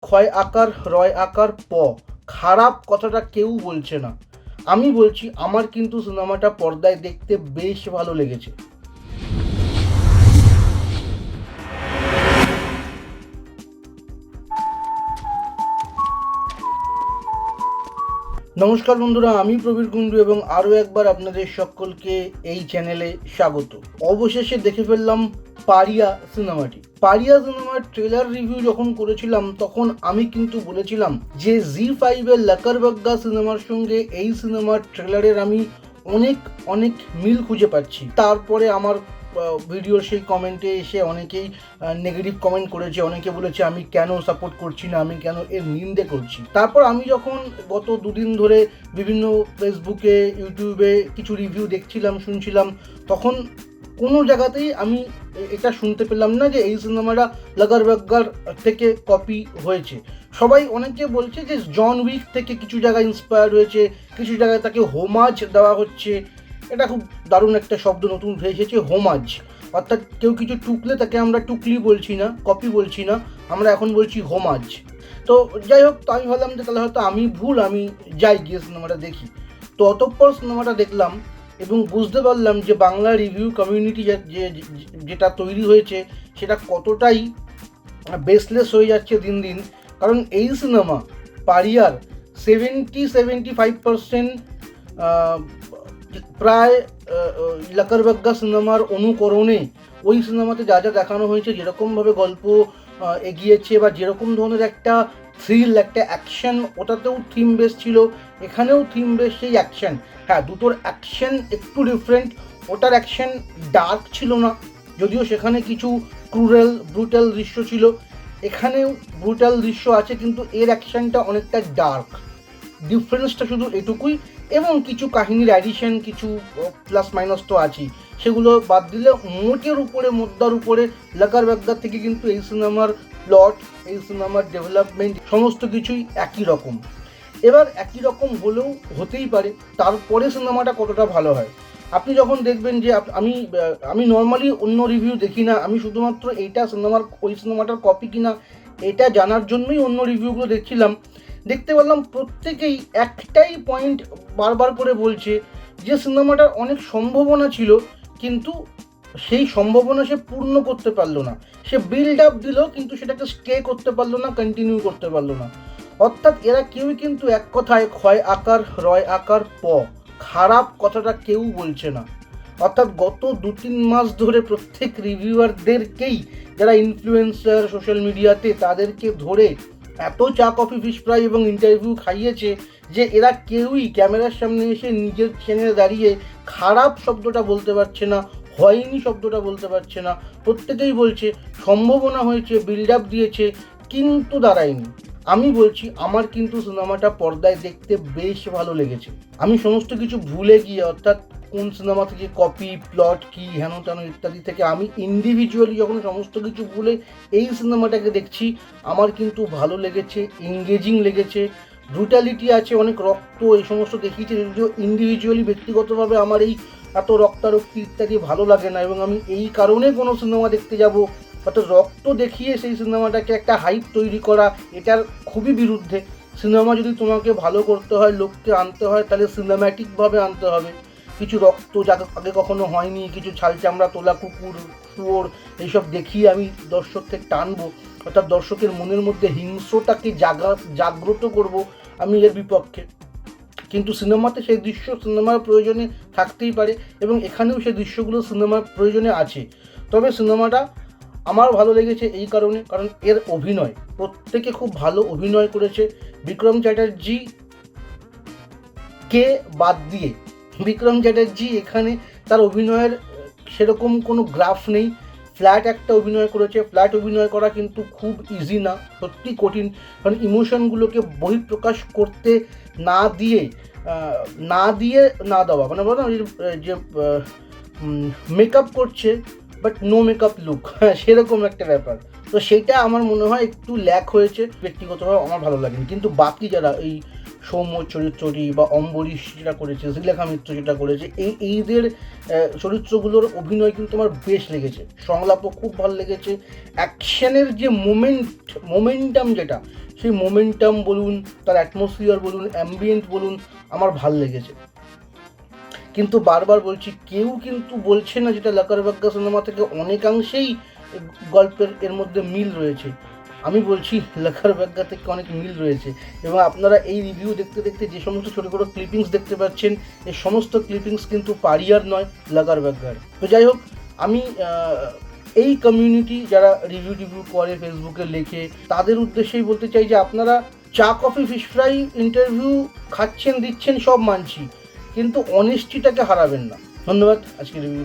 ক্ষয় আকার রয় আকার প খারাপ কথাটা কেউ বলছে না। আমি বলছি আমার কিন্তু সিনেমাটা পর্দায় দেখতে বেশ ভালো লেগেছে। নমস্কার বন্ধুরা, আমি প্রবীর কুণ্ডু এবং আরও একবার আপনাদের সকলকে এই চ্যানেলে স্বাগত। অবশেষে দেখে ফেললাম পারিয়া সিনেমাটি। পারিয়া সিনেমার ট্রেলার রিভিউ যখন করেছিলাম তখন আমি কিন্তু বলেছিলাম যে জি5-এর লাকারবাগ্গা সিনেমার সঙ্গে এই সিনেমার ট্রেলারের আমি অনেক অনেক মিল খুঁজে পাচ্ছি। তারপরে আমার ভিডিওর সেই কমেন্টে এসে অনেকেই নেগেটিভ কমেন্ট করেছে, অনেকে বলেছে আমি কেন সাপোর্ট করছি না, আমি কেন এর নিন্দে করছি। তারপর আমি যখন গত দুদিন ধরে বিভিন্ন ফেসবুকে ইউটিউবে কিছু রিভিউ দেখছিলাম, শুনছিলাম, তখন কোনো জায়গাতেই আমি এটা শুনতে পেলাম না যে এই সিনেমাটা লাকারবাগ্গার থেকে কপি হয়েছে। সবাই অনেকে বলছে যে জন উইক থেকে কিছু জায়গায় ইন্সপায়ার হয়েছে, কিছু জায়গায় তাকে হোমাজ দেওয়া হচ্ছে। এটা খুব দারুণ একটা শব্দ নতুন এসেছে, হোমাজ। অর্থাৎ কেউ কিছু টুকলে তাকে আমরা টুকলি বলছি না, কপি বলছি না, আমরা এখন বলছি হোমাজ। তো যাই হোক, তো আমি ভাবলাম যে তাহলে হয়তো আমি ভুল, আমি যাই গিয়ে সিনেমাটা দেখি। তো অতঃপর সিনেমাটা দেখলাম এবং বুঝতে পারলাম যে বাংলা রিভিউ কমিউনিটি যেটা তৈরি হয়েছে সেটা কতটাই বেসলেস হয়ে যাচ্ছে দিন দিন। কারণ এই সিনেমা পারিয়ার 75% প্রায় লাকারবাগ্গা সিনেমার অনুকরণে ওই সিনেমাতে যা যা দেখানো হয়েছে, যেরকমভাবে গল্প এগিয়েছে বা যেরকম ধরনের একটা থ্রিল, একটা অ্যাকশন, ওটাতেও থিম বেস ছিল, এখানেও থিম বেস সেই অ্যাকশন। হ্যাঁ, দুটোর অ্যাকশন একটু ডিফারেন্ট। ওটার অ্যাকশন ডার্ক ছিল না, যদিও সেখানে কিছু ব্রুটাল দৃশ্য ছিল। এখানেও ব্রুটাল দৃশ্য আছে, কিন্তু এর অ্যাকশনটা অনেকটা ডার্ক। ডিফারেন্সটা শুধু এটুকুই, এবং কিছু কাহিনীর অ্যাডিশন, কিছু প্লাস মাইনাস তো আছেই। সেগুলো বাদ দিলে মোদ্দার উপরে লাকারবাগ্গা থেকে কিন্তু এই সিনেমার প্লট, এই সিনেমার ডেভেলপমেন্ট সমস্ত কিছুই একই রকম। এবার একই রকম হলেও হতেই পারে, তারপরে সিনেমাটা কতটা ভালো হয় আপনি যখন দেখবেন। যে আমি নর্মালি অন্য রিভিউ দেখি না, আমি শুধুমাত্র এইটা ওই সিনেমাটার কপি কিনা এটা জানার জন্যই অন্য রিভিউগুলো দেখছিলাম। দেখতে পেলাম প্রত্যেকেই একটাই পয়েন্ট বারবার করে বলছে যে সিনেমাটার অনেক সম্ভাবনা ছিল, কিন্তু সেই সম্ভাবনা সে পূর্ণ করতে পারলো না। সে বিল্ড আপ দিল, কিন্তু সেটাকে স্টে করতে পারলো না, কন্টিনিউ করতে পারলো না। অর্থাৎ এরা কেউই কিন্তু এক কথায় ক্ষয় আকার রয় আকার প খারাপ কথাটা কেউ বলছে না। অর্থাৎ গত 2-3 মাস ধরে প্রত্যেক রিভিউয়ারদেরকেই, যারা ইনফ্লুয়েন্সার সোশ্যাল মিডিয়াতে, তাদেরকে ধরে এত চা কফি ফিশ ফ্রাই এবং ইন্টারভিউ খাইয়েছে যে এরা কেউই ক্যামেরার সামনে এসে নিজের চ্যানেলে দাঁড়িয়ে খারাপ শব্দটা বলতে পারছে না, হয়নি শব্দটা বলতে পারছে না। প্রত্যেকেই বলছে সম্ভাবনা হয়েছে, বিল্ড আপ দিয়েছে, কিন্তু দাঁড়ায়নি। আমি বলছি আমার কিন্তু সিনেমাটা পর্দায় দেখতে বেশ ভালো লেগেছে। আমি সমস্ত কিছু ভুলে গিয়ে, অর্থাৎ কোন সিনেমা থেকে কপি, প্লট কি, হেন তেন ইত্যাদি থেকে আমি ইন্ডিভিজুয়ালি যখন সমস্ত কিছু ভুলে এই সিনেমাটাকে দেখছি, আমার কিন্তু ভালো লেগেছে, এঙ্গেজিং লেগেছে। ব্রুটালিটি আছে, অনেক রক্ত, এই সমস্ত দেখিয়েছে, যদিও ইন্ডিভিজুয়ালি ব্যক্তিগতভাবে আমার এই এত রক্তারক্তি ইত্যাদি ভালো লাগে না, এবং আমি এই কারণে কোনো সিনেমা দেখতে যাব অর্থাৎ রক্ত দেখিয়ে সেই সিনেমাটাকে একটা হাইপ তৈরি করা, এটার খুবই বিরুদ্ধে। সিনেমা যদি তোমাকে ভালো করতে হয়, লোককে আনতে হয়, তাহলে সিনেম্যাটিকভাবে আনতে হবে। কিছু রক্ত যা আগে কখনো হয়নি, কিছু ছাল চামড়া তোলা কুকুর, শুয়োর, এইসব দেখিয়ে আমি দর্শককে টানবো, অর্থাৎ দর্শকের মনের মধ্যে হিংস্রটাকে জাগ্রত করব, আমি এর বিপক্ষে। কিন্তু সিনেমাতে সেই দৃশ্য সিনেমার প্রয়োজনে থাকতেই পারে, এবং এখানেও সেই দৃশ্যগুলো সিনেমার প্রয়োজনে আছে। তবে সিনেমাটা আমার ভালো লেগেছে এই কারণে, কারণ এর অভিনয়, প্রত্যেকে খুব ভালো অভিনয় করেছে। বিক্রম চ্যাটার্জি কে বাদ দিয়ে, বিক্রম চ্যাটার্জি এখানে তার অভিনয়ের সেরকম কোনো গ্রাফ নেই। ফ্ল্যাট একটা অভিনয় করেছে। ফ্ল্যাট অভিনয় করা কিন্তু খুব ইজি না, সত্যি কঠিন। কারণ ইমোশনগুলোকে বহিঃপ্রকাশ করতে না দিয়ে না দেওয়া, মানে বলো না যে মেকআপ করছে বাট নো মেকআপ লুক, হ্যাঁ, সেরকম একটা ব্যাপার। তো সেইটা আমার মনে হয় একটু ল্যাক হয়েছে, ব্যক্তিগতভাবে আমার ভালো লাগেনি। কিন্তু বাকি যারা এই সৌম্য চরিত্রটি বা অম্বরীশ যেটা করেছে, শ্রীলেখা মিত্র যেটা করেছে, এইদের চরিত্রগুলোর অভিনয় কিন্তু আমার বেশ লেগেছে, সংলাপও খুব ভালো লেগেছে। অ্যাকশনের যে মোমেন্টাম যেটা, সেই মোমেন্টাম বলুন, তার অ্যাটমসফিয়ার বলুন, অ্যাম্বিয়েন্ট বলুন, আমার ভাল লেগেছে। কিন্তু বারবার বলছি, কেউ কিন্তু বলছে না যেটা লাকারবাগ্যা সিনেমা থেকে অনেকাংশেই গল্পের এর মধ্যে মিল রয়েছে। আমি বলছি লাকারবাগ্যা থেকে অনেক মিল রয়েছে, এবং আপনারা এই রিভিউ দেখতে দেখতে যে সমস্ত ছোটো ছোটো ক্লিপিংস দেখতে পাচ্ছেন, এই সমস্ত ক্লিপিংস কিন্তু পারিয়ার নয়, লাকারবাগ্যার। তো যাই হোক, আমি এই কমিউনিটি যারা রিভিউ করে, ফেসবুকে লেখে, তাদের উদ্দেশ্যেই বলতে চাই যে আপনারা চা কফি ফিশ ফ্রাই ইন্টারভিউ খাচ্ছেন, দিচ্ছেন, সব মানছি, কিন্তু অনেস্টিটাকে হারাবেন না। ধন্যবাদ। আজকে রিভিউ